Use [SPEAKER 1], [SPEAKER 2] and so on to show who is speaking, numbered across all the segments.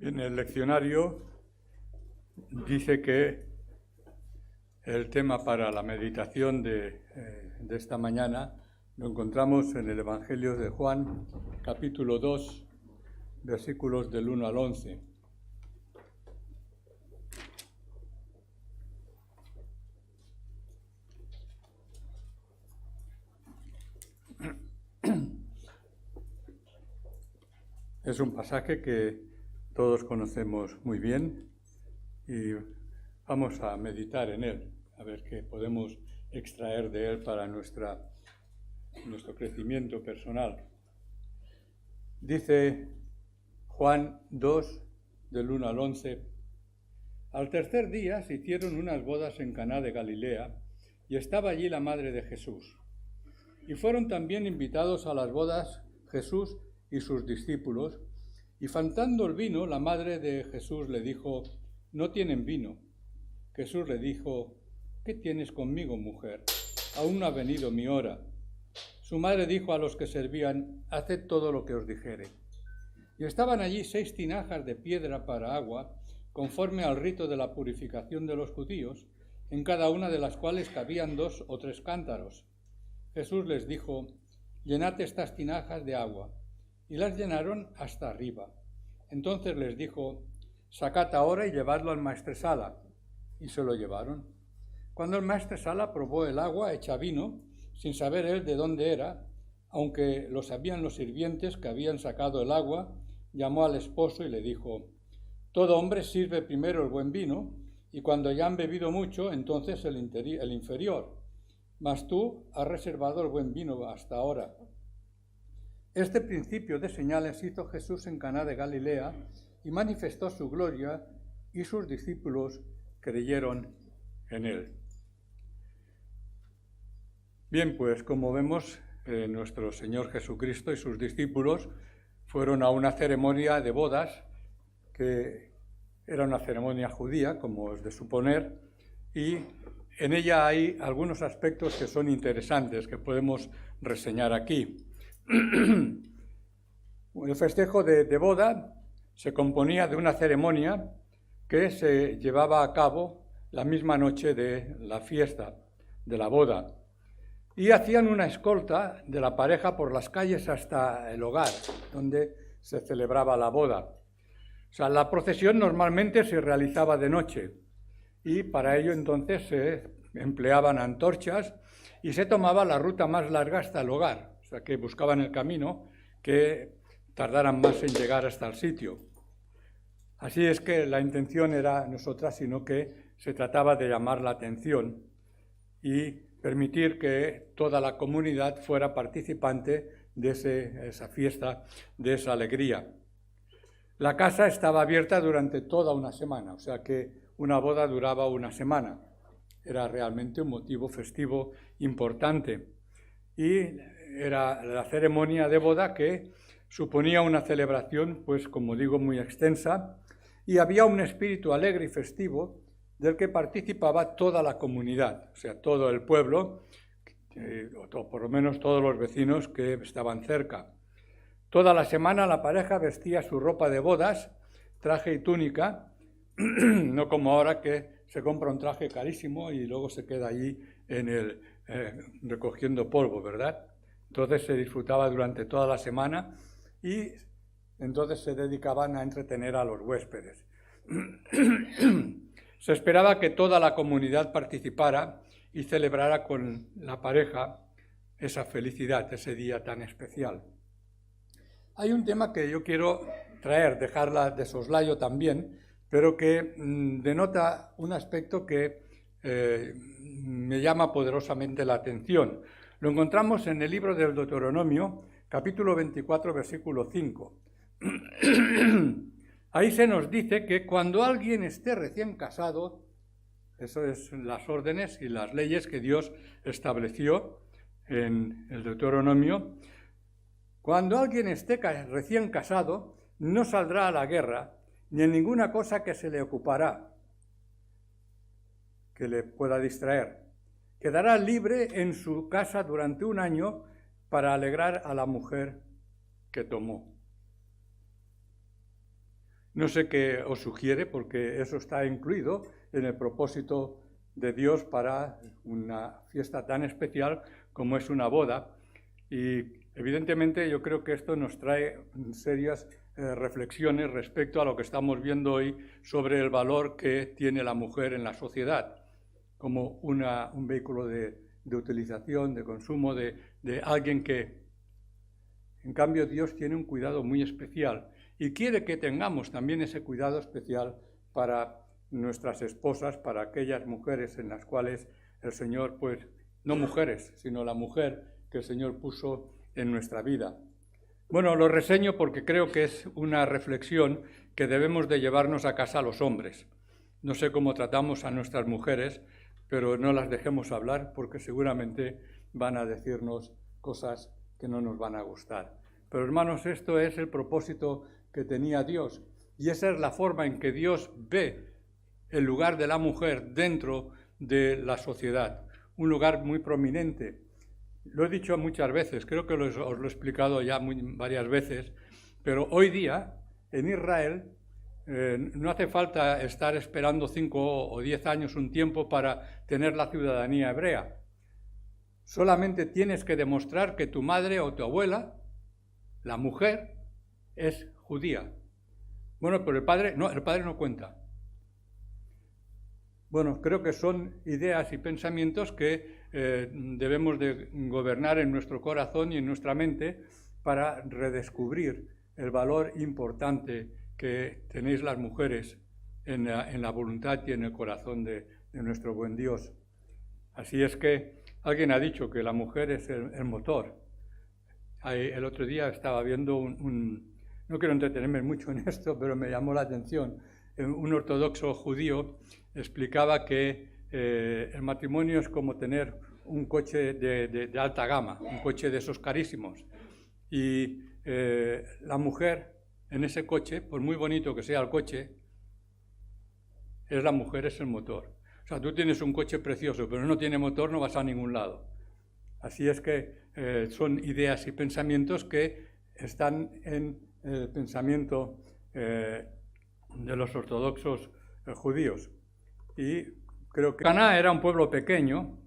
[SPEAKER 1] En el leccionario dice que el tema para la meditación de esta mañana lo encontramos en el Evangelio de Juan, capítulo 2, versículos del 1 al 11. Es un pasaje que todos conocemos muy bien y vamos a meditar en él, a ver qué podemos extraer de él para nuestro crecimiento personal. Dice Juan 2, del 1 al 11, al tercer día se hicieron unas bodas en Caná de Galilea y estaba allí la madre de Jesús. Y fueron también invitados a las bodas Jesús y sus discípulos, y faltando el vino, la madre de Jesús le dijo, no tienen vino. Jesús le dijo, ¿qué tienes conmigo, mujer? Aún no ha venido mi hora. Su madre dijo a los que servían, haced todo lo que os dijere. Y estaban allí 6 tinajas de piedra para agua, conforme al rito de la purificación de los judíos, en cada una de las cuales cabían 2 o 3 cántaros. Jesús les dijo, llenad estas tinajas de agua. Y las llenaron hasta arriba. Entonces les dijo, sacad ahora y llevadlo al maestresala. Y se lo llevaron. Cuando el maestresala probó el agua hecha vino, sin saber él de dónde era, aunque lo sabían los sirvientes que habían sacado el agua, llamó al esposo y le dijo, todo hombre sirve primero el buen vino, y cuando ya han bebido mucho, entonces el inferior. Mas tú has reservado el buen vino hasta ahora. Este principio de señales hizo Jesús en Caná de Galilea y manifestó su gloria, y sus discípulos creyeron en él. Bien, pues como vemos, nuestro Señor Jesucristo y sus discípulos fueron a una ceremonia de bodas, que era una ceremonia judía, como es de suponer, y en ella hay algunos aspectos que son interesantes, que podemos reseñar aquí. El festejo de boda se componía de una ceremonia que se llevaba a cabo la misma noche de la fiesta, de la boda, y hacían una escolta de la pareja por las calles hasta el hogar, donde se celebraba la boda. O sea, la procesión normalmente se realizaba de noche, y para ello entonces se empleaban antorchas y se tomaba la ruta más larga hasta el hogar. O sea, que buscaban el camino que tardaran más en llegar hasta el sitio. Así es que la intención era no es otra, sino que se trataba de llamar la atención y permitir que toda la comunidad fuera participante de esa fiesta, de esa alegría. La casa estaba abierta durante toda una semana, o sea que una boda duraba una semana. Era realmente un motivo festivo importante. Y era la ceremonia de boda que suponía una celebración, pues como digo, muy extensa, y había un espíritu alegre y festivo del que participaba toda la comunidad, o sea, todo el pueblo, o por lo menos todos los vecinos que estaban cerca. Toda la semana la pareja vestía su ropa de bodas, traje y túnica, no como ahora que se compra un traje carísimo y luego se queda allí recogiendo polvo, ¿verdad? Entonces se disfrutaba durante toda la semana y entonces se dedicaban a entretener a los huéspedes. Se esperaba que toda la comunidad participara y celebrara con la pareja esa felicidad, ese día tan especial. Hay un tema que yo quiero traer, dejarla de soslayo también, pero que denota un aspecto que me llama poderosamente la atención. Lo encontramos en el libro del Deuteronomio, capítulo 24, versículo 5. Ahí se nos dice que cuando alguien esté recién casado, eso es las órdenes y las leyes que Dios estableció en el Deuteronomio, cuando alguien esté recién casado, no saldrá a la guerra, ni en ninguna cosa que se le ocupará, que le pueda distraer. Quedará libre en su casa durante un año para alegrar a la mujer que tomó. No sé qué os sugiere, porque eso está incluido en el propósito de Dios para una fiesta tan especial como es una boda. Y evidentemente yo creo que esto nos trae serias reflexiones respecto a lo que estamos viendo hoy sobre el valor que tiene la mujer en la sociedad, como un vehículo de utilización, de consumo, de alguien que, en cambio, Dios tiene un cuidado muy especial y quiere que tengamos también ese cuidado especial para nuestras esposas, para aquellas mujeres en las cuales el Señor, pues, no mujeres, sino la mujer que el Señor puso en nuestra vida. Bueno, lo reseño porque creo que es una reflexión que debemos de llevarnos a casa los hombres. No sé cómo tratamos a nuestras mujeres, pero no las dejemos hablar porque seguramente van a decirnos cosas que no nos van a gustar. Pero hermanos, esto es el propósito que tenía Dios y esa es la forma en que Dios ve el lugar de la mujer dentro de la sociedad, un lugar muy prominente. Lo he dicho muchas veces, creo que os lo he explicado ya varias veces, pero hoy día en Israel no hace falta estar esperando 5 o 10 años, un tiempo, para tener la ciudadanía hebrea. Solamente tienes que demostrar que tu madre o tu abuela, la mujer, es judía. Bueno, pero el padre no cuenta. Bueno, creo que son ideas y pensamientos que debemos de gobernar en nuestro corazón y en nuestra mente para redescubrir el valor importante que tenéis las mujeres en la voluntad y en el corazón de nuestro buen Dios. Así es que alguien ha dicho que la mujer es el motor. El otro día estaba viendo no quiero entretenerme mucho en esto, pero me llamó la atención. Un ortodoxo judío explicaba que el matrimonio es como tener un coche de alta gama, un coche de esos carísimos. Y la mujer en ese coche, por muy bonito que sea el coche, la mujer es el motor. O sea, tú tienes un coche precioso, pero no tiene motor, no vas a ningún lado. Así es que son ideas y pensamientos que están en el pensamiento de los ortodoxos judíos. Y creo que Caná era un pueblo pequeño,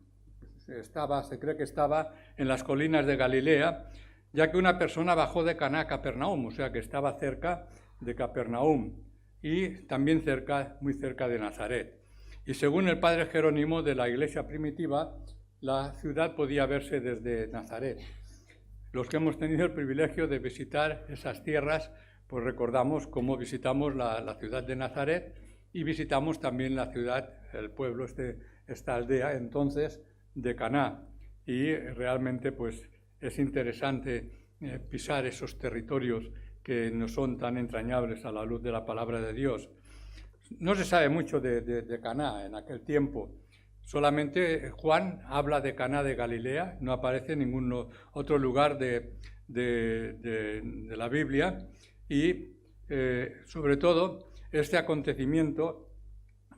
[SPEAKER 1] se cree que estaba en las colinas de Galilea, ya que una persona bajó de Caná a Capernaum, o sea que estaba cerca de Capernaum y también muy cerca de Nazaret. Y según el padre Jerónimo de la iglesia primitiva, la ciudad podía verse desde Nazaret. Los que hemos tenido el privilegio de visitar esas tierras, pues recordamos cómo visitamos la ciudad de Nazaret y visitamos también la ciudad, el pueblo, esta aldea entonces de Caná. Y realmente pues es interesante pisar esos territorios que no son tan entrañables a la luz de la palabra de Dios. No se sabe mucho de Caná en aquel tiempo. Solamente Juan habla de Caná de Galilea, no aparece en ningún otro lugar de la Biblia y sobre todo este acontecimiento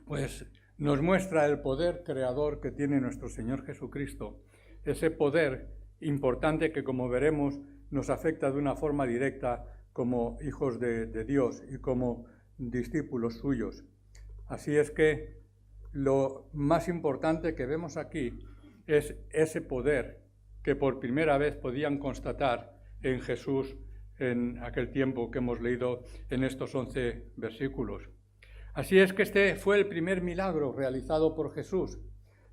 [SPEAKER 1] pues nos muestra el poder creador que tiene nuestro Señor Jesucristo, ese poder importante que, como veremos, nos afecta de una forma directa como hijos de Dios y como discípulos suyos. Así es que lo más importante que vemos aquí es ese poder que por primera vez podían constatar en Jesús en aquel tiempo que hemos leído en estos 11 versículos. Así es que este fue el primer milagro realizado por Jesús.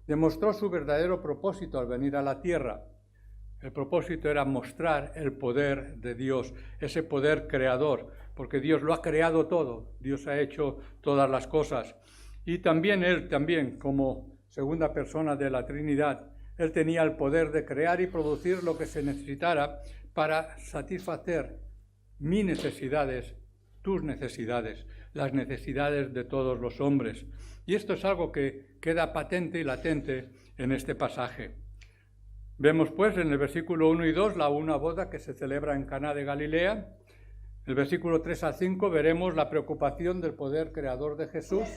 [SPEAKER 1] Demostró su verdadero propósito al venir a la tierra. El propósito era mostrar el poder de Dios, ese poder creador, porque Dios lo ha creado todo, Dios ha hecho todas las cosas. Y también Él, como segunda persona de la Trinidad, Él tenía el poder de crear y producir lo que se necesitara para satisfacer mis necesidades, tus necesidades, las necesidades de todos los hombres. Y esto es algo que queda patente y latente en este pasaje. Vemos pues en el versículo 1 y 2 una boda que se celebra en Caná de Galilea. El versículo 3 al 5 veremos la preocupación del poder creador de Jesús.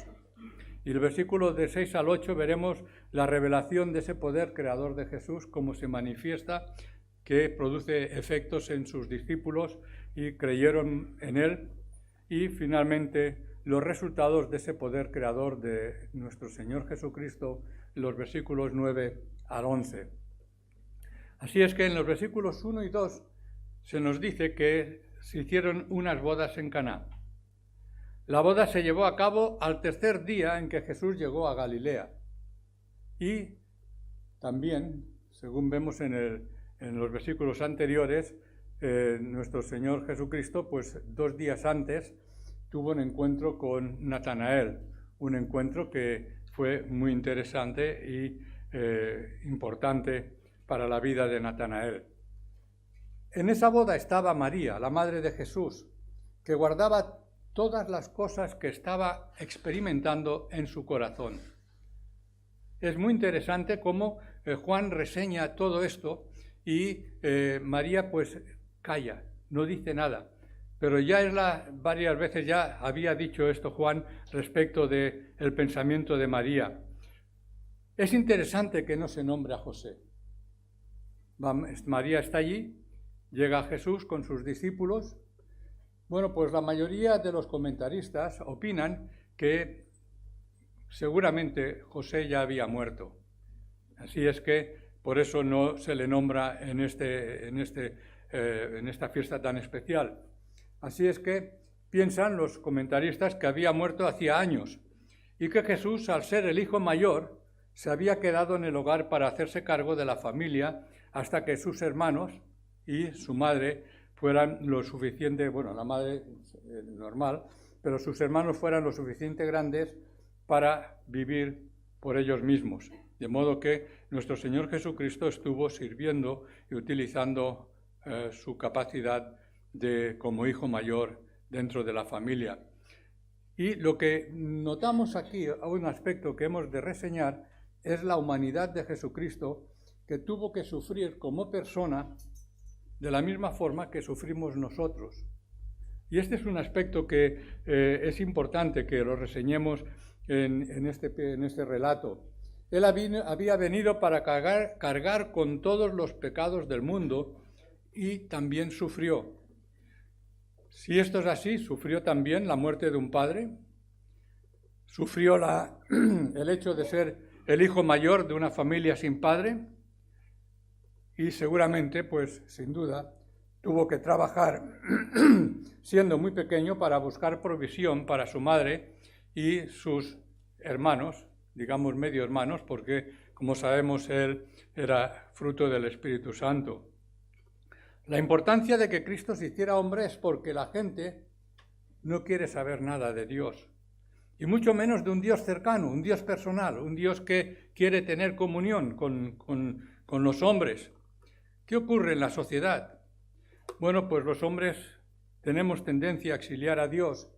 [SPEAKER 1] Y el versículo de 6 al 8 veremos la revelación de ese poder creador de Jesús, cómo se manifiesta, que produce efectos en sus discípulos y creyeron en Él. y finalmente los resultados de ese poder creador de nuestro Señor Jesucristo, los versículos 9 al 11. Así es que en los versículos 1 y 2 se nos dice que se hicieron unas bodas en Caná. La boda se llevó a cabo al tercer día en que Jesús llegó a Galilea. Y también, según vemos en los versículos anteriores, nuestro Señor Jesucristo, pues 2 días antes, tuvo un encuentro con Natanael, un encuentro que fue muy interesante y importante para la vida de Natanael. En esa boda estaba María, la madre de Jesús, que guardaba todas las cosas que estaba experimentando en su corazón. Es muy interesante cómo Juan reseña todo esto y María pues calla, no dice nada. Pero ya varias veces ya había dicho esto Juan respecto del pensamiento de María. Es interesante que no se nombre a José. María está allí, llega a Jesús con sus discípulos. Bueno, pues la mayoría de los comentaristas opinan que seguramente José ya había muerto. Así es que por eso no se le nombra en esta fiesta tan especial. Así es que piensan los comentaristas que había muerto hacía años y que Jesús, al ser el hijo mayor, se había quedado en el hogar para hacerse cargo de la familia hasta que sus hermanos y su madre fueran lo suficiente, bueno, la madre normal, pero sus hermanos fueran lo suficiente grandes para vivir por ellos mismos. De modo que nuestro Señor Jesucristo estuvo sirviendo y utilizando su capacidad como hijo mayor dentro de la familia. Y lo que notamos aquí, un aspecto que hemos de reseñar, es la humanidad de Jesucristo, que tuvo que sufrir como persona de la misma forma que sufrimos nosotros. Y este es un aspecto que es importante que lo reseñemos en este relato. Él había venido para cargar con todos los pecados del mundo y también sufrió. Si esto es así, sufrió también la muerte de un padre, sufrió el hecho de ser el hijo mayor de una familia sin padre y seguramente, pues sin duda, tuvo que trabajar siendo muy pequeño para buscar provisión para su madre y sus hermanos, digamos medio hermanos, porque como sabemos él era fruto del Espíritu Santo. La importancia de que Cristo se hiciera hombre es porque la gente no quiere saber nada de Dios, y mucho menos de un Dios cercano, un Dios personal, un Dios que quiere tener comunión con los hombres. ¿Qué ocurre en la sociedad? Bueno, pues los hombres tenemos tendencia a exiliar a Dios,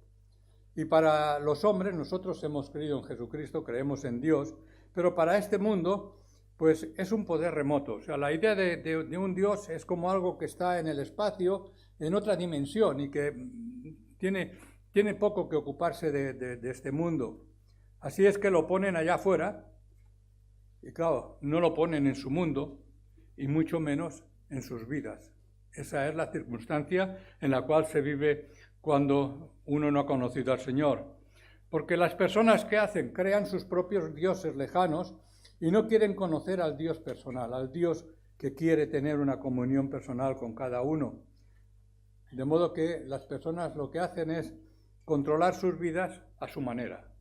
[SPEAKER 1] y para los hombres, nosotros hemos creído en Jesucristo, creemos en Dios, pero para este mundo pues es un poder remoto. O sea, la idea de un Dios es como algo que está en el espacio, en otra dimensión, y que tiene poco que ocuparse de este mundo. Así es que lo ponen allá afuera, y claro, no lo ponen en su mundo, y mucho menos en sus vidas. Esa es la circunstancia en la cual se vive cuando uno no ha conocido al Señor. Porque las personas que crean sus propios dioses lejanos, y no quieren conocer al Dios personal, al Dios que quiere tener una comunión personal con cada uno. De modo que las personas lo que hacen es controlar sus vidas a su manera.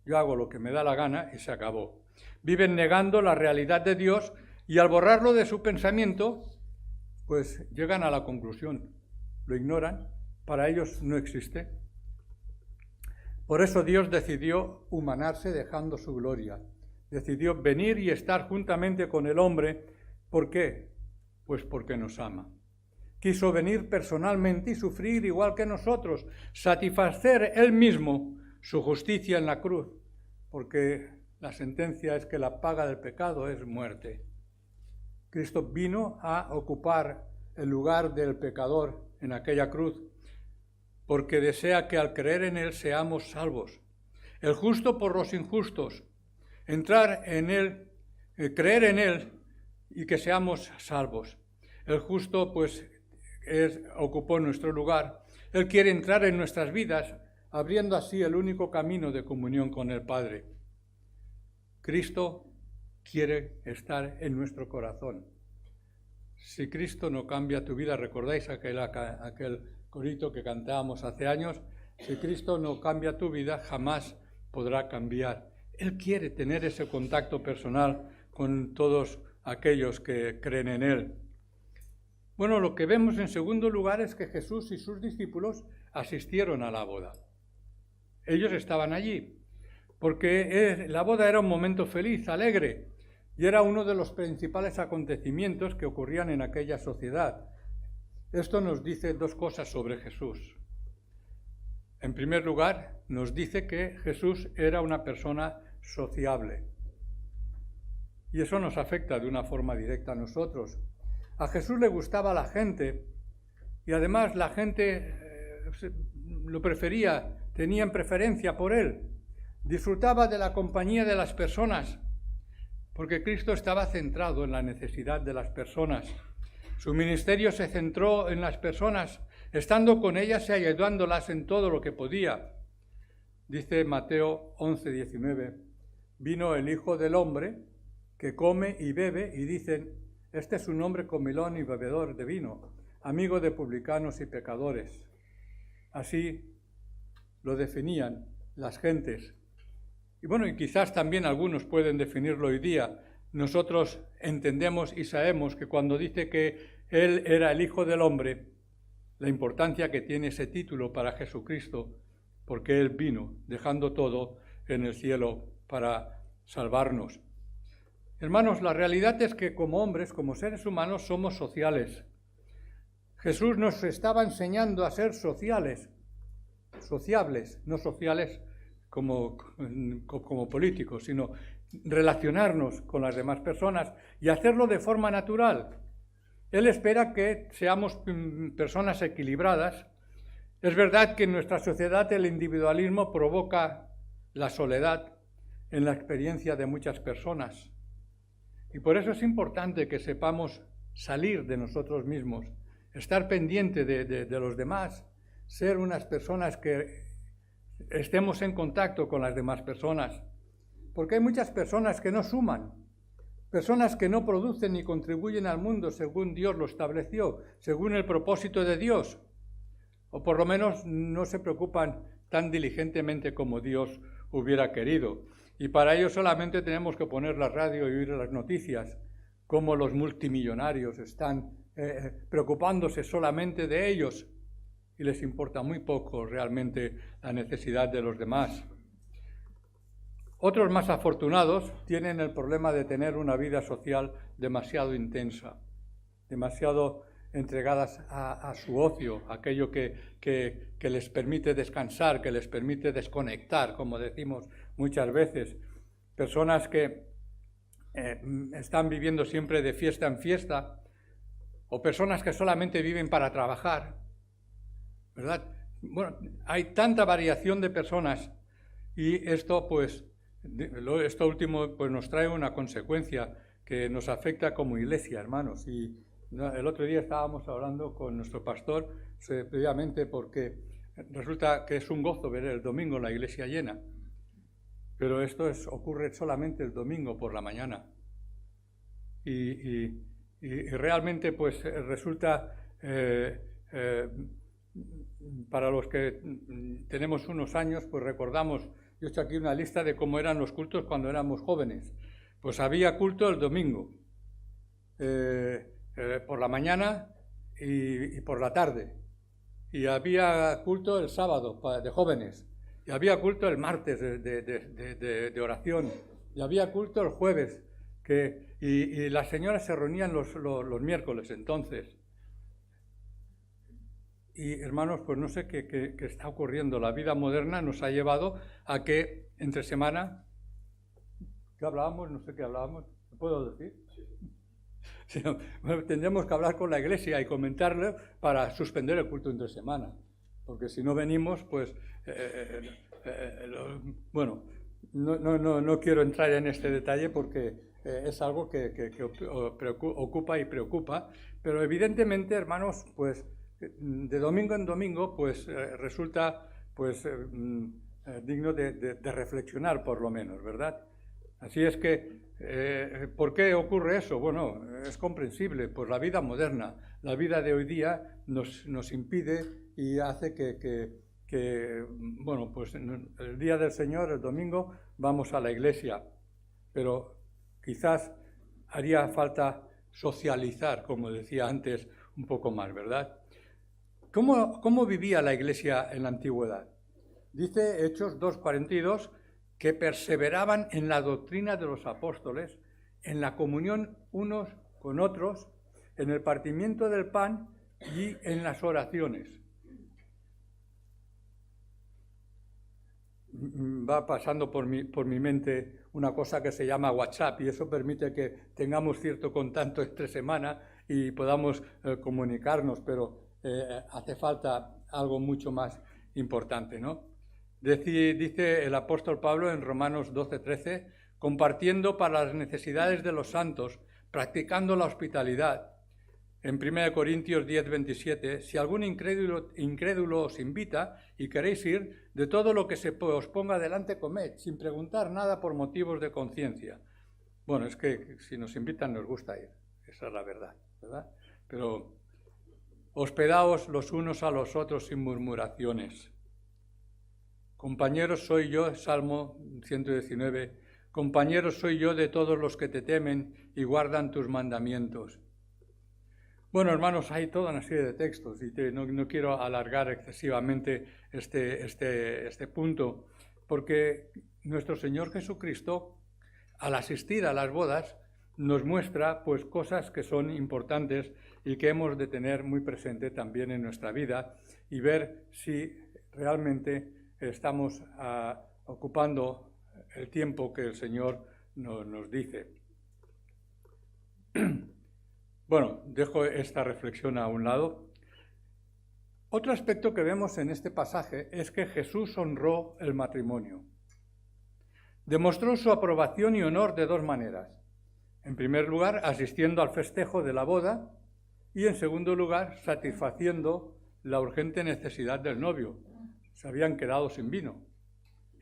[SPEAKER 1] Yo hago lo que me da la gana y se acabó. Viven negando la realidad de Dios y al borrarlo de su pensamiento, pues llegan a la conclusión. Lo ignoran, para ellos no existe. Por eso Dios decidió humanarse dejando su gloria. Decidió venir y estar juntamente con el hombre. ¿Por qué? Pues porque nos ama. Quiso venir personalmente y sufrir igual que nosotros, satisfacer él mismo su justicia en la cruz, porque la sentencia es que la paga del pecado es muerte. Cristo vino a ocupar el lugar del pecador en aquella cruz, porque desea que al creer en él seamos salvos. El justo por los injustos, entrar en él, creer en él y que seamos salvos. El justo pues ocupó nuestro lugar Él quiere entrar en nuestras vidas, abriendo así el único camino de comunión con el Padre. Cristo quiere estar en nuestro corazón. Si Cristo no cambia tu vida, ¿recordáis aquel corito que cantábamos hace años? Si Cristo no cambia tu vida, jamás podrá cambiar. Él quiere tener ese contacto personal con todos aquellos que creen en Él. Bueno, lo que vemos en segundo lugar es que Jesús y sus discípulos asistieron a la boda. Ellos estaban allí, porque la boda era un momento feliz, alegre, y era uno de los principales acontecimientos que ocurrían en aquella sociedad. Esto nos dice dos cosas sobre Jesús. En primer lugar, nos dice que Jesús era una persona sociable. Y eso nos afecta de una forma directa a nosotros. A Jesús le gustaba la gente y además la gente lo prefería, tenían preferencia por él. Disfrutaba de la compañía de las personas, porque Cristo estaba centrado en la necesidad de las personas. Su ministerio se centró en las personas, estando con ellas y ayudándolas en todo lo que podía. Dice Mateo 11:19, vino el Hijo del Hombre que come y bebe y dicen, este es un hombre comilón y bebedor de vino, amigo de publicanos y pecadores. Así lo definían las gentes. Y bueno, y quizás también algunos pueden definirlo hoy día. Nosotros entendemos y sabemos que cuando dice que Él era el Hijo del Hombre, la importancia que tiene ese título para Jesucristo, porque Él vino, dejando todo en el cielo para salvarnos. Hermanos, la realidad es que como hombres, como seres humanos, somos sociales. Jesús nos estaba enseñando a ser sociables, no sociales como políticos, sino relacionarnos con las demás personas y hacerlo de forma natural. Él espera que seamos personas equilibradas. Es verdad que en nuestra sociedad el individualismo provoca la soledad en la experiencia de muchas personas. Y por eso es importante que sepamos salir de nosotros mismos, estar pendiente de los demás, ser unas personas que estemos en contacto con las demás personas. Porque hay muchas personas que no suman, personas que no producen ni contribuyen al mundo según Dios lo estableció, según el propósito de Dios, o por lo menos no se preocupan tan diligentemente como Dios hubiera querido. Y para ello solamente tenemos que poner la radio y oír las noticias, cómo los multimillonarios están preocupándose solamente de ellos y les importa muy poco realmente la necesidad de los demás. Otros más afortunados tienen el problema de tener una vida social demasiado intensa, demasiado entregadas a su ocio, aquello que les permite descansar, que les permite desconectar, como decimos muchas veces. Personas que están viviendo siempre de fiesta en fiesta, o personas que solamente viven para trabajar, ¿verdad? Bueno, hay tanta variación de personas y esto último pues nos trae una consecuencia que nos afecta como iglesia, hermanos. Y el otro día estábamos hablando con nuestro pastor previamente porque resulta que es un gozo ver el domingo la iglesia llena, pero esto ocurre solamente el domingo por la mañana. Y realmente pues resulta, para los que tenemos unos años, pues recordamos, yo he hecho aquí una lista de cómo eran los cultos cuando éramos jóvenes. Pues había culto el domingo, por la mañana y por la tarde. Y había culto el sábado de jóvenes. Y había culto el martes de oración. Y había culto el jueves. Y las señoras se reunían los miércoles entonces. Y hermanos, pues no sé qué está ocurriendo. La vida moderna nos ha llevado a que entre semana, ¿qué hablábamos? No sé qué hablábamos. ¿Me puedo decir? Sí. Bueno, tendremos que hablar con la iglesia y comentarle para suspender el culto entre semana. Porque si no venimos, pues, bueno, no quiero entrar en este detalle porque es algo que ocupa y preocupa. Pero evidentemente, hermanos, pues de domingo en domingo, pues resulta pues digno de reflexionar por lo menos, ¿verdad? Así es que, ¿por qué ocurre eso? Bueno, es comprensible, pues la vida moderna, la vida de hoy día nos impide y hace que, bueno, pues el día del Señor, el domingo, vamos a la iglesia, pero quizás haría falta socializar, como decía antes, un poco más, ¿verdad? ¿Cómo vivía la iglesia en la antigüedad? Dice Hechos 2:42 que perseveraban en la doctrina de los apóstoles, en la comunión unos con otros, en el partimiento del pan y en las oraciones. Va pasando por mi mente una cosa que se llama WhatsApp y eso permite que tengamos cierto contacto entre semana y podamos comunicarnos, pero hace falta algo mucho más importante, ¿no? Dice el apóstol Pablo en Romanos 12:13, compartiendo para las necesidades de los santos, practicando la hospitalidad. En 1 Corintios 10:27, si algún incrédulo os invita y queréis ir, de todo lo que se os ponga delante comed, sin preguntar nada por motivos de conciencia. Bueno, es que si nos invitan nos gusta ir, esa es la verdad, ¿verdad? Pero hospedaos los unos a los otros sin murmuraciones. Compañeros soy yo, Salmo 119, compañeros soy yo de todos los que te temen y guardan tus mandamientos. Bueno, hermanos, hay toda una serie de textos y no quiero alargar excesivamente este punto, porque nuestro Señor Jesucristo, al asistir a las bodas, nos muestra pues cosas que son importantes y que hemos de tener muy presente también en nuestra vida y ver si realmente estamos ocupando el tiempo que el Señor nos dice. Bueno, dejo esta reflexión a un lado. Otro aspecto que vemos en este pasaje es que Jesús honró el matrimonio. Demostró su aprobación y honor de dos maneras. En primer lugar, asistiendo al festejo de la boda y en segundo lugar, satisfaciendo la urgente necesidad del novio. Se habían quedado sin vino.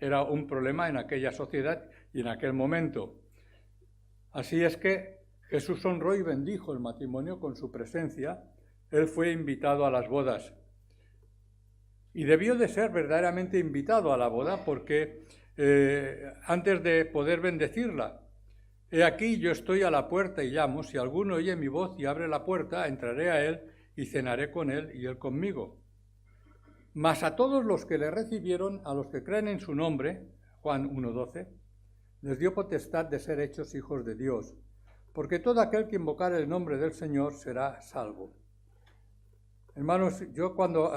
[SPEAKER 1] Era un problema en aquella sociedad y en aquel momento. Así es que Jesús honró y bendijo el matrimonio con su presencia. Él fue invitado a las bodas. Y debió de ser verdaderamente invitado a la boda porque antes de poder bendecirla, he aquí yo estoy a la puerta y llamo, si alguno oye mi voz y abre la puerta, entraré a él y cenaré con él y él conmigo. Mas a todos los que le recibieron, a los que creen en su nombre, Juan 1:12, les dio potestad de ser hechos hijos de Dios, porque todo aquel que invocare el nombre del Señor será salvo. Hermanos, yo cuando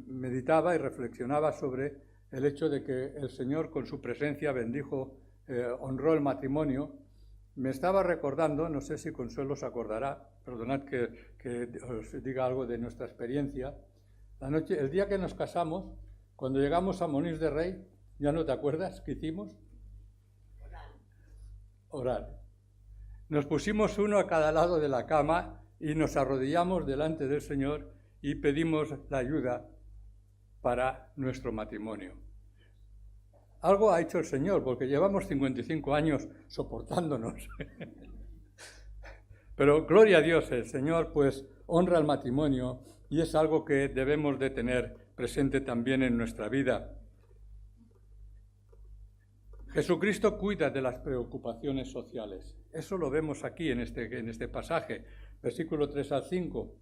[SPEAKER 1] meditaba y reflexionaba sobre el hecho de que el Señor con su presencia bendijo, honró el matrimonio, me estaba recordando, no sé si Consuelo se acordará, perdonad que os diga algo de nuestra experiencia, el día que nos casamos, cuando llegamos a Monís de Rey, ¿ya no te acuerdas qué hicimos? Orar. Nos pusimos uno a cada lado de la cama y nos arrodillamos delante del Señor y pedimos la ayuda para nuestro matrimonio. Algo ha hecho el Señor, porque llevamos 55 años soportándonos. Pero gloria a Dios, el Señor pues honra el matrimonio y es algo que debemos de tener presente también en nuestra vida. Jesucristo cuida de las preocupaciones sociales. Eso lo vemos aquí en este pasaje, versículo 3 al 5.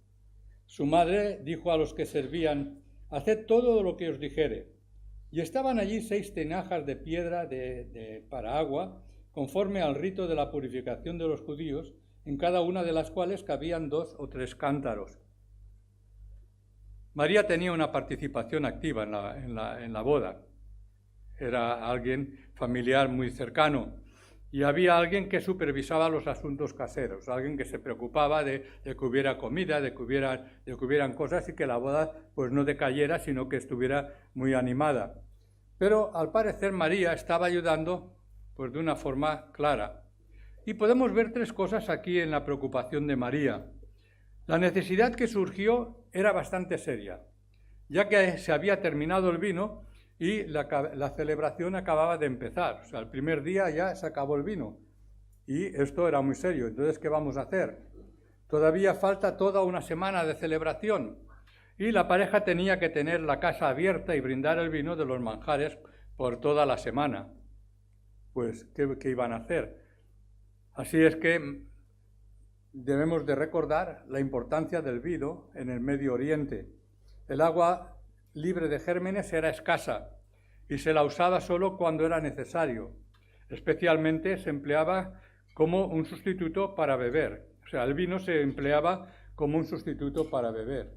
[SPEAKER 1] Su madre dijo a los que servían, haced todo lo que os dijere. Y estaban allí 6 tinajas de piedra para agua, conforme al rito de la purificación de los judíos, en cada una de las cuales cabían 2 o 3 cántaros. María tenía una participación activa en la boda. Era alguien familiar muy cercano y había alguien que supervisaba los asuntos caseros, alguien que se preocupaba de que hubiera comida, de que hubieran cosas y que la boda pues no decayera, sino que estuviera muy animada. Pero al parecer María estaba ayudando pues de una forma clara. Y podemos ver 3 cosas aquí en la preocupación de María. La necesidad que surgió era bastante seria, ya que se había terminado el vino y la celebración acababa de empezar. O sea, el primer día ya se acabó el vino y esto era muy serio. Entonces, ¿qué vamos a hacer? Todavía falta toda una semana de celebración y la pareja tenía que tener la casa abierta y brindar el vino de los manjares por toda la semana. Pues, ¿qué iban a hacer? Así es que debemos de recordar la importancia del vino en el Medio Oriente. El agua libre de gérmenes era escasa y se la usaba solo cuando era necesario. Especialmente se empleaba como un sustituto para beber. O sea, el vino se empleaba como un sustituto para beber.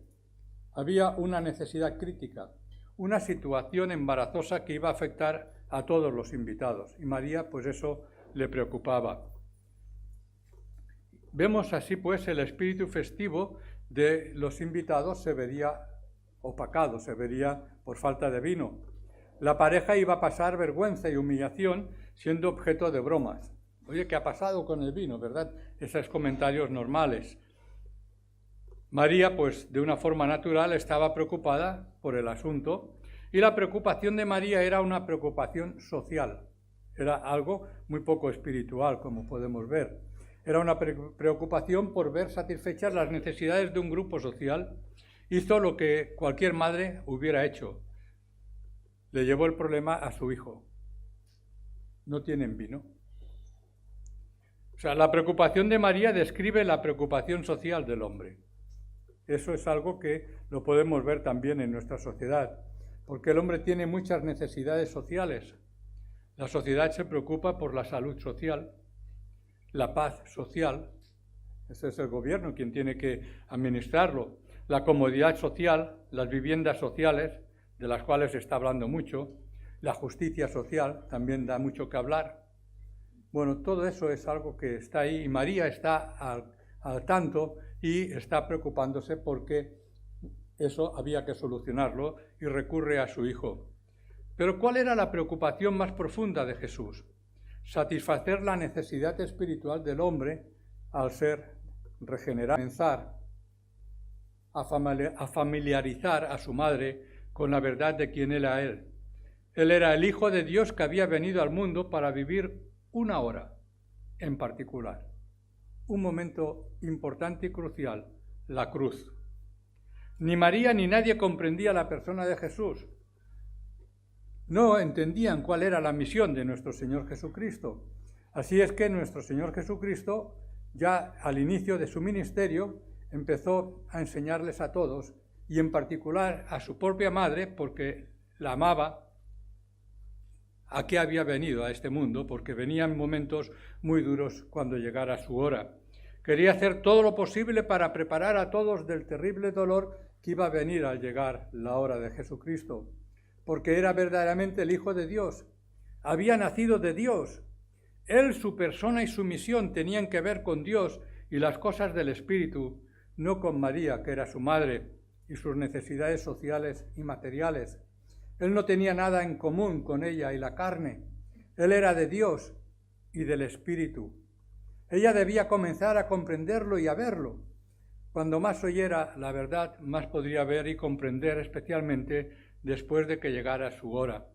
[SPEAKER 1] Había una necesidad crítica, una situación embarazosa que iba a afectar a todos los invitados. Y María, pues eso le preocupaba. Vemos así, pues, el espíritu festivo de los invitados se vería opacado, se vería por falta de vino. La pareja iba a pasar vergüenza y humillación siendo objeto de bromas. Oye, ¿qué ha pasado con el vino, verdad? Esos comentarios normales. María, pues, de una forma natural estaba preocupada por el asunto y la preocupación de María era una preocupación social. Era algo muy poco espiritual, como podemos ver. Era una preocupación por ver satisfechas las necesidades de un grupo social. Hizo lo que cualquier madre hubiera hecho. Le llevó el problema a su hijo. No tienen vino. O sea, la preocupación de María describe la preocupación social del hombre. Eso es algo que lo podemos ver también en nuestra sociedad, porque el hombre tiene muchas necesidades sociales. La sociedad se preocupa por la salud social, la paz social, ese es el gobierno quien tiene que administrarlo, la comodidad social, las viviendas sociales, de las cuales se está hablando mucho, la justicia social, también da mucho que hablar. Bueno, todo eso es algo que está ahí y María está al tanto y está preocupándose porque eso había que solucionarlo y recurre a su hijo. Pero ¿cuál era la preocupación más profunda de Jesús? Satisfacer la necesidad espiritual del hombre al ser regenerado, comenzar a familiarizar a su madre con la verdad de quién era él. Él era el Hijo de Dios que había venido al mundo para vivir una hora en particular, un momento importante y crucial, la cruz. Ni María ni nadie comprendía la persona de Jesús. No entendían cuál era la misión de nuestro Señor Jesucristo. Así es que nuestro Señor Jesucristo, ya al inicio de su ministerio, empezó a enseñarles a todos, y en particular a su propia madre, porque la amaba, a qué había venido a este mundo, porque venían momentos muy duros cuando llegara su hora. Quería hacer todo lo posible para preparar a todos del terrible dolor que iba a venir al llegar la hora de Jesucristo, porque era verdaderamente el Hijo de Dios. Había nacido de Dios. Él, su persona y su misión tenían que ver con Dios y las cosas del Espíritu, no con María, que era su madre, y sus necesidades sociales y materiales. Él no tenía nada en común con ella y la carne. Él era de Dios y del Espíritu. Ella debía comenzar a comprenderlo y a verlo. Cuando más oyera la verdad, más podría ver y comprender, especialmente después de que llegara su hora.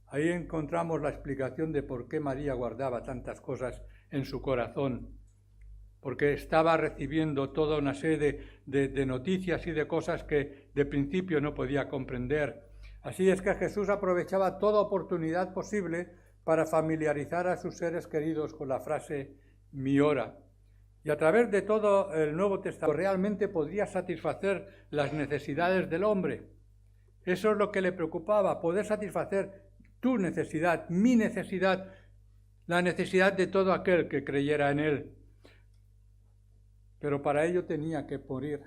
[SPEAKER 1] Ahí encontramos la explicación de por qué María guardaba tantas cosas en su corazón, porque estaba recibiendo toda una serie de noticias y de cosas que de principio no podía comprender. Así es que Jesús aprovechaba toda oportunidad posible para familiarizar a sus seres queridos con la frase mi hora. Y a través de todo el Nuevo Testamento realmente podría satisfacer las necesidades del hombre. Eso es lo que le preocupaba, poder satisfacer tu necesidad, mi necesidad, la necesidad de todo aquel que creyera en él. Pero para ello tenía que morir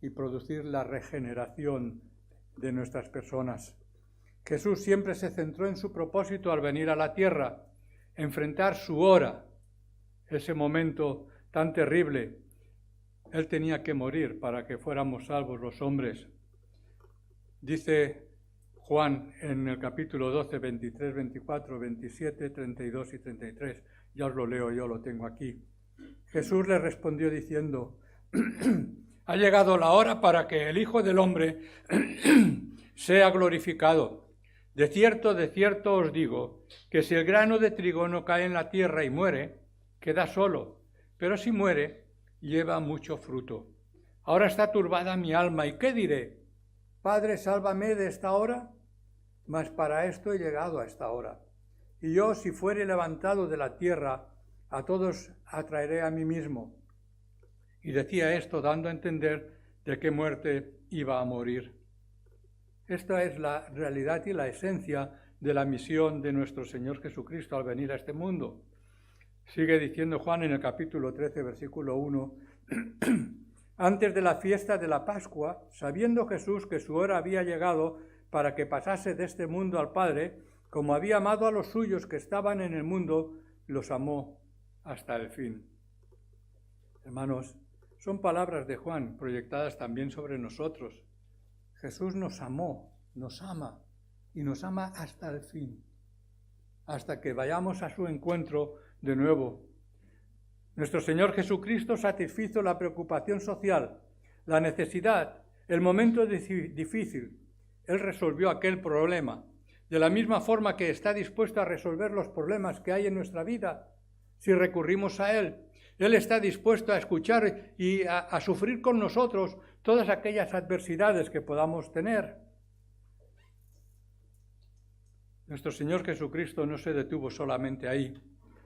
[SPEAKER 1] y producir la regeneración de nuestras personas. Jesús siempre se centró en su propósito al venir a la tierra, enfrentar su hora, ese momento tan terrible. Él tenía que morir para que fuéramos salvos los hombres. Dice Juan en el capítulo 12, 23, 24, 27, 32 y 33. Ya os lo leo, yo lo tengo aquí. Jesús le respondió diciendo, Ha llegado la hora para que el Hijo del Hombre sea glorificado. De cierto os digo, que si el grano de trigo no cae en la tierra y muere, queda solo, pero si muere, lleva mucho fruto. Ahora está turbada mi alma, ¿y qué diré? Padre, sálvame de esta hora, mas para esto he llegado a esta hora. Y yo, si fuere levantado de la tierra, a todos atraeré a mí mismo. Y decía esto dando a entender de qué muerte iba a morir. Esta es la realidad y la esencia de la misión de nuestro Señor Jesucristo al venir a este mundo. Sigue diciendo Juan en el capítulo 13, versículo 1, antes de la fiesta de la Pascua, sabiendo Jesús que su hora había llegado para que pasase de este mundo al Padre, como había amado a los suyos que estaban en el mundo, los amó hasta el fin. Hermanos, son palabras de Juan proyectadas también sobre nosotros. Jesús nos amó, nos ama y nos ama hasta el fin, hasta que vayamos a su encuentro de nuevo. Nuestro Señor Jesucristo satisfizo la preocupación social, la necesidad, el momento difícil. Él resolvió aquel problema, de la misma forma que está dispuesto a resolver los problemas que hay en nuestra vida, si recurrimos a Él. Él está dispuesto a escuchar y a sufrir con nosotros todas aquellas adversidades que podamos tener. Nuestro Señor Jesucristo no se detuvo solamente ahí.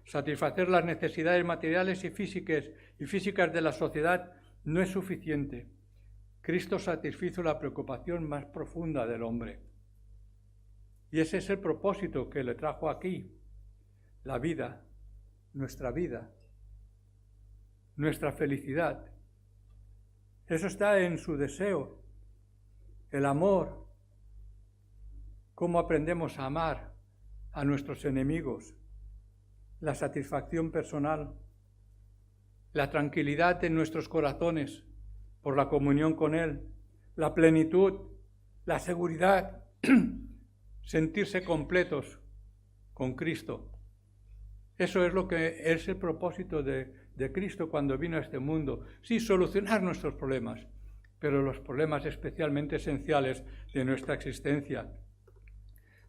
[SPEAKER 1] Satisfacer las necesidades materiales y físicas de la sociedad no es suficiente. Cristo satisfizo la preocupación más profunda del hombre. Y ese es el propósito que le trajo aquí. La vida, nuestra felicidad. Eso está en su deseo, el amor, cómo aprendemos a amar a nuestros enemigos, la satisfacción personal, la tranquilidad en nuestros corazones por la comunión con Él, la plenitud, la seguridad, sentirse completos con Cristo. Eso es lo que es el propósito de Cristo cuando vino a este mundo. Sí, solucionar nuestros problemas, pero los problemas especialmente esenciales de nuestra existencia.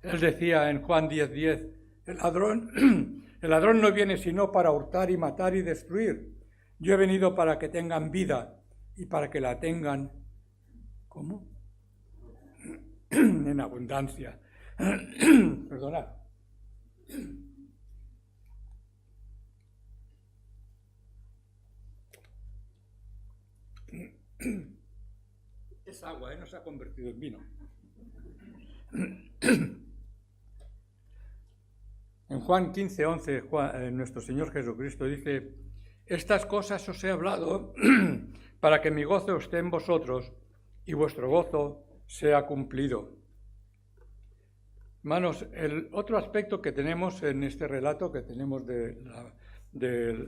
[SPEAKER 1] Él decía en Juan 10:10, el ladrón no viene sino para hurtar y matar y destruir. Yo he venido para que tengan vida y para que la tengan, ¿cómo? En abundancia. Perdonad. Es agua, no se ha convertido en vino. En Juan 15:11, nuestro Señor Jesucristo dice, estas cosas os he hablado para que mi gozo esté en vosotros y vuestro gozo sea cumplido. Hermanos, el otro aspecto que tenemos en este relato que tenemos de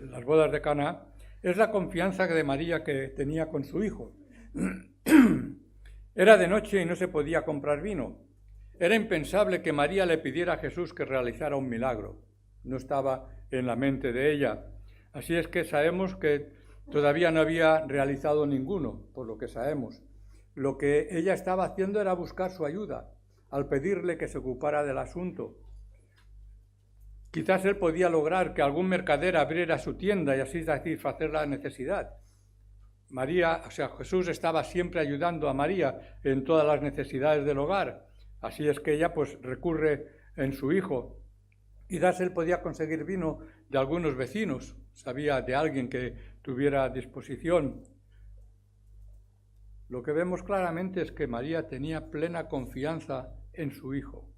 [SPEAKER 1] las bodas de Caná es la confianza de María que tenía con su hijo. Era de noche y no se podía comprar vino. Era impensable que María le pidiera a Jesús que realizara un milagro. No estaba en la mente de ella. Así es que sabemos que todavía no había realizado ninguno, por lo que sabemos. Lo que ella estaba haciendo era buscar su ayuda, al pedirle que se ocupara del asunto. Quizás él podía lograr que algún mercader abriera su tienda y así satisfacer la necesidad. Jesús estaba siempre ayudando a María en todas las necesidades del hogar. Así es que ella recurre en su hijo. Quizás él podía conseguir vino de algunos vecinos, sabía de alguien que tuviera disposición. Lo que vemos claramente es que María tenía plena confianza en su hijo.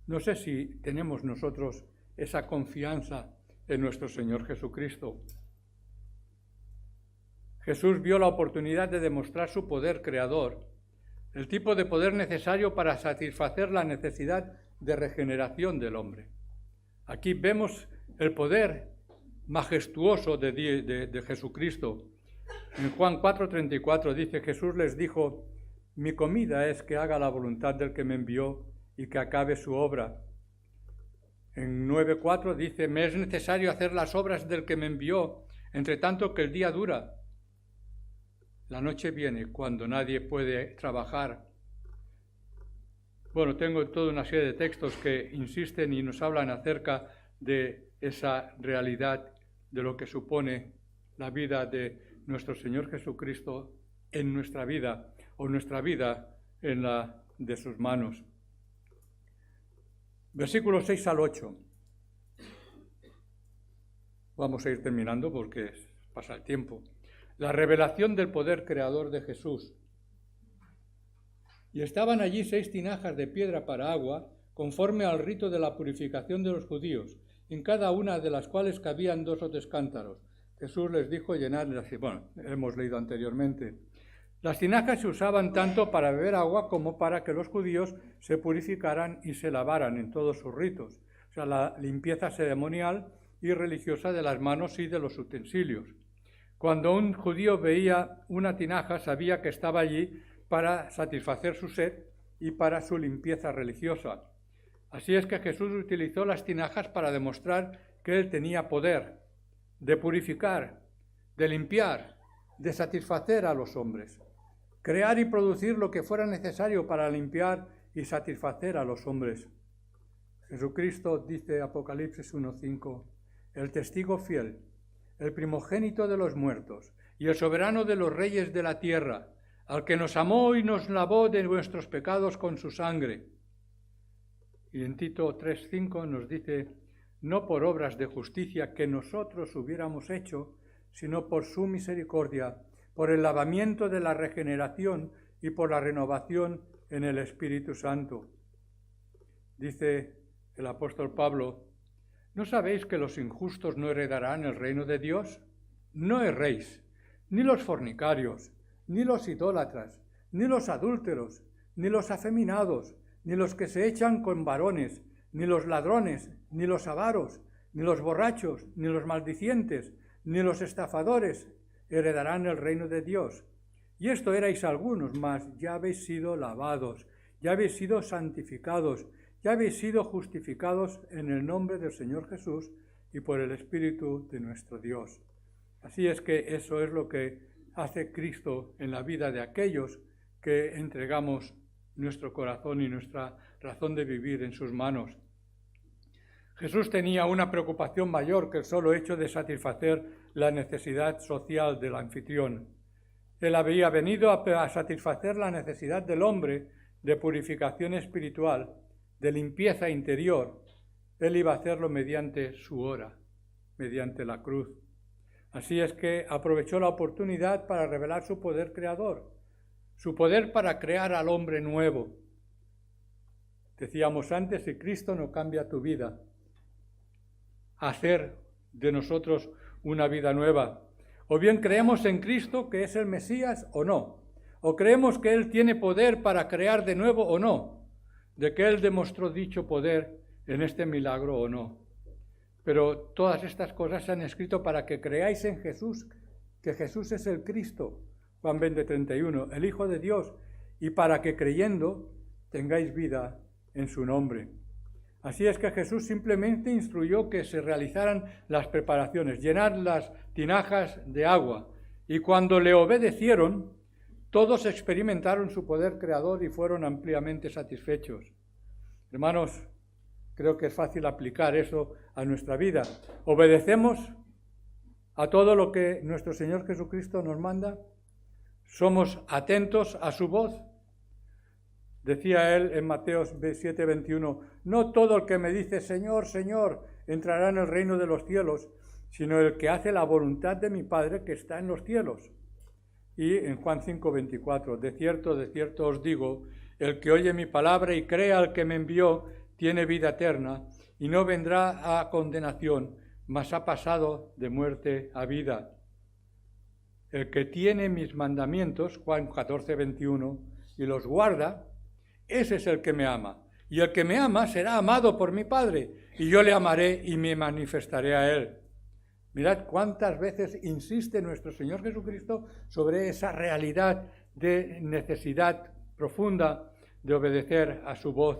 [SPEAKER 1] No sé si tenemos nosotros esa confianza en nuestro Señor Jesucristo. Jesús vio la oportunidad de demostrar su poder creador, el tipo de poder necesario para satisfacer la necesidad de regeneración del hombre. Aquí vemos el poder majestuoso de Jesucristo. En Juan 4:34 dice, Jesús les dijo, mi comida es que haga la voluntad del que me envió y que acabe su obra. En 9:4 dice, me es necesario hacer las obras del que me envió, entre tanto que el día dura. La noche viene cuando nadie puede trabajar. Bueno, tengo toda una serie de textos que insisten y nos hablan acerca de esa realidad de lo que supone la vida de nuestro Señor Jesucristo en nuestra vida, o nuestra vida en la de sus manos. Versículos 6 al 8. Vamos a ir terminando porque pasa el tiempo. La revelación del poder creador de Jesús. Y estaban allí 6 tinajas de piedra para agua, conforme al rito de la purificación de los judíos, en cada una de las cuales cabían 2 o 3 cántaros. Jesús les dijo llenarlas. Bueno, hemos leído anteriormente. Las tinajas se usaban tanto para beber agua como para que los judíos se purificaran y se lavaran en todos sus ritos. O sea, la limpieza ceremonial y religiosa de las manos y de los utensilios. Cuando un judío veía una tinaja, sabía que estaba allí para satisfacer su sed y para su limpieza religiosa. Así es que Jesús utilizó las tinajas para demostrar que Él tenía poder de purificar, de limpiar, de satisfacer a los hombres, crear y producir lo que fuera necesario para limpiar y satisfacer a los hombres. Jesucristo, dice Apocalipsis 1:5, el testigo fiel, el primogénito de los muertos y el soberano de los reyes de la tierra, al que nos amó y nos lavó de nuestros pecados con su sangre. Y en Tito 3:5 nos dice, no por obras de justicia que nosotros hubiéramos hecho, sino por su misericordia, por el lavamiento de la regeneración y por la renovación en el Espíritu Santo. Dice el apóstol Pablo, ¿no sabéis que los injustos no heredarán el reino de Dios? No erréis, ni los fornicarios, ni los idólatras, ni los adúlteros, ni los afeminados, ni los que se echan con varones, ni los ladrones, ni los avaros, ni los borrachos, ni los maldicientes, ni los estafadores heredarán el reino de Dios. Y esto erais algunos, mas ya habéis sido lavados, ya habéis sido santificados, ya habéis sido justificados en el nombre del Señor Jesús y por el Espíritu de nuestro Dios. Así es que eso es lo que hace Cristo en la vida de aquellos que entregamos nuestro corazón y nuestra razón de vivir en sus manos. Jesús tenía una preocupación mayor que el solo hecho de satisfacer la necesidad social del anfitrión. Él había venido a satisfacer la necesidad del hombre de purificación espiritual, de limpieza interior. Él iba a hacerlo mediante su hora, mediante la cruz. Así es que aprovechó la oportunidad para revelar su poder creador, su poder para crear al hombre nuevo. Decíamos antes, si Cristo no cambia tu vida, hacer de nosotros una vida nueva. O bien creemos en Cristo, que es el Mesías, o no. O creemos que Él tiene poder para crear de nuevo o no. De que Él demostró dicho poder en este milagro o no. Pero todas estas cosas se han escrito para que creáis en Jesús, que Jesús es el Cristo, Juan 20:31, el Hijo de Dios, y para que creyendo tengáis vida en su nombre. Así es que Jesús simplemente instruyó que se realizaran las preparaciones, llenar las tinajas de agua, y cuando le obedecieron, todos experimentaron su poder creador y fueron ampliamente satisfechos. Hermanos, creo que es fácil aplicar eso a nuestra vida. ¿Obedecemos a todo lo que nuestro Señor Jesucristo nos manda? ¿Somos atentos a su voz? Decía él en Mateo 7:21, no todo el que me dice Señor, Señor, entrará en el reino de los cielos, sino el que hace la voluntad de mi Padre que está en los cielos. Y en Juan 5:24, de cierto os digo, el que oye mi palabra y crea al que me envió, tiene vida eterna, y no vendrá a condenación, mas ha pasado de muerte a vida. El que tiene mis mandamientos, Juan 14:21, y los guarda, ese es el que me ama. Y el que me ama será amado por mi Padre, y yo le amaré y me manifestaré a él. Mirad cuántas veces insiste nuestro Señor Jesucristo sobre esa realidad de necesidad profunda de obedecer a su voz.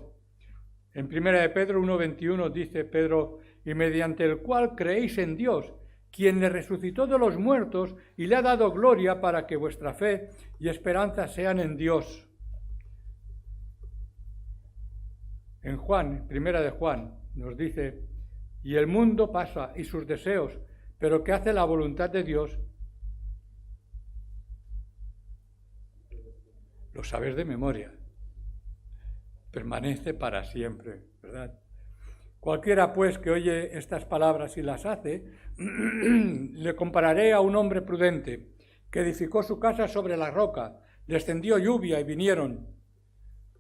[SPEAKER 1] En 1 de Pedro 1:21 dice Pedro, y mediante el cual creéis en Dios, quien le resucitó de los muertos y le ha dado gloria para que vuestra fe y esperanza sean en Dios. En Juan, primera de Juan, nos dice, y el mundo pasa y sus deseos, pero que hace la voluntad de Dios, lo sabes de memoria, permanece para siempre, ¿verdad? Cualquiera, pues, que oye estas palabras y las hace, le compararé a un hombre prudente que edificó su casa sobre la roca, descendió lluvia y vinieron.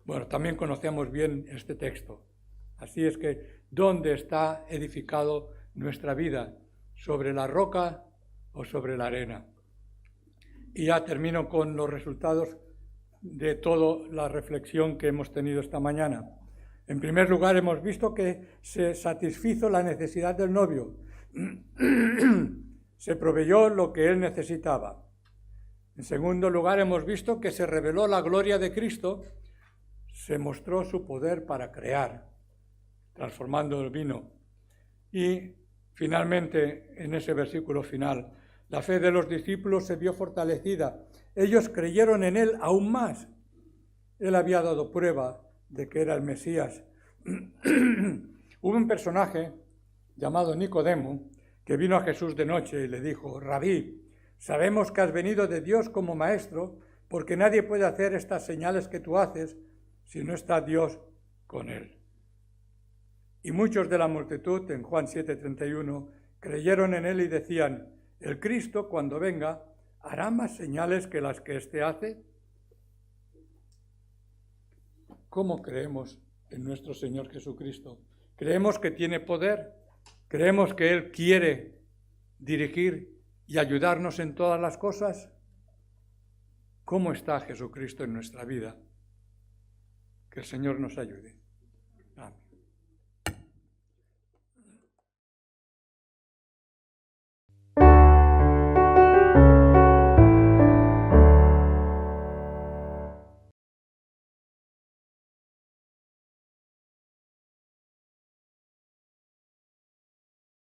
[SPEAKER 1] Bueno, también conocemos bien este texto. Así es que, ¿dónde está edificado nuestra vida? ¿Sobre la roca o sobre la arena? Y ya termino con los resultados de toda la reflexión que hemos tenido esta mañana. En primer lugar, hemos visto que se satisfizo la necesidad del novio. Se proveyó lo que él necesitaba. En segundo lugar, hemos visto que se reveló la gloria de Cristo, se mostró su poder para crear, transformando el vino. Y finalmente, en ese versículo final, la fe de los discípulos se vio fortalecida. Ellos creyeron en él aún más. Él había dado prueba de que era el Mesías. Hubo un personaje llamado Nicodemo que vino a Jesús de noche y le dijo: Rabí, sabemos que has venido de Dios como maestro, porque nadie puede hacer estas señales que tú haces si no está Dios con él. Y muchos de la multitud, en Juan 7:31, creyeron en él y decían: el Cristo, cuando venga, ¿hará más señales que las que éste hace? ¿Cómo creemos en nuestro Señor Jesucristo? ¿Creemos que tiene poder? ¿Creemos que Él quiere dirigir y ayudarnos en todas las cosas? ¿Cómo está Jesucristo en nuestra vida? Que el Señor nos ayude. Amén.